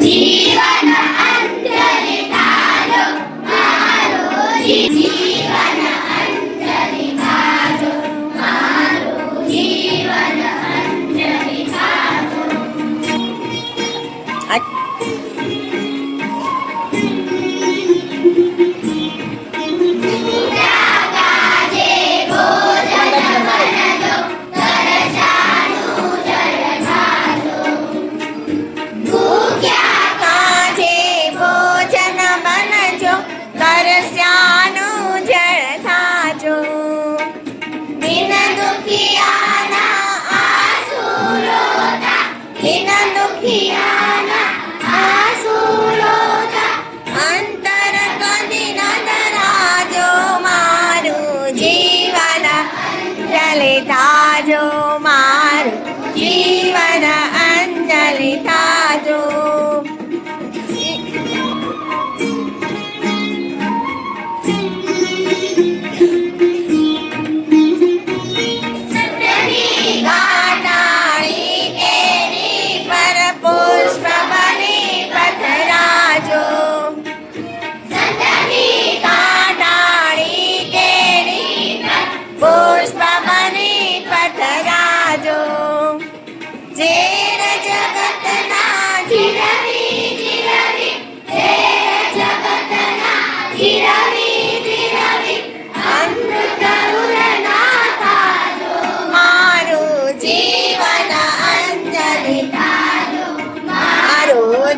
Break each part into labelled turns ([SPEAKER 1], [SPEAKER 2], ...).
[SPEAKER 1] जीवन अंजलि ताजो मारो जीवन अंजलि ताजो मारो जीवन अंजलि ताजो
[SPEAKER 2] ताजो मारो जीवन अंजलि ताजो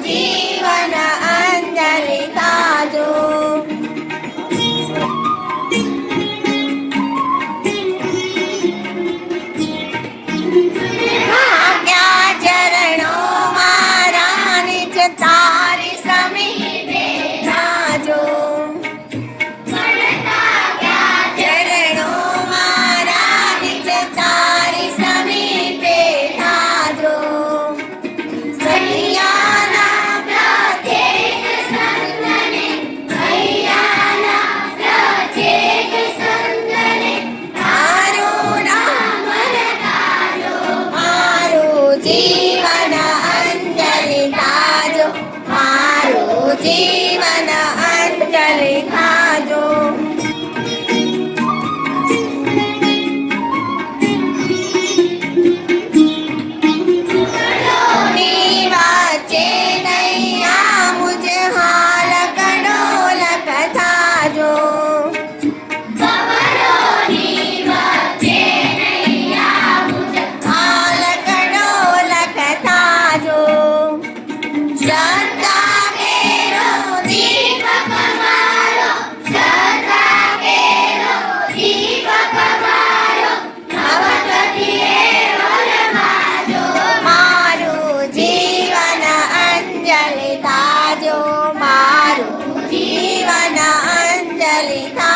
[SPEAKER 2] जीवन अंजलि ताजो क्या चरणों मारा निज तारी समीपे ताजो चरणों मारा निज तारी समीपे ताजो जीवन अंजलि ताजो मारो जीवन अंजलि ताजो नीवाचे नैया मुझे हाल कड़ोल कथाजो जीवन अंजलि।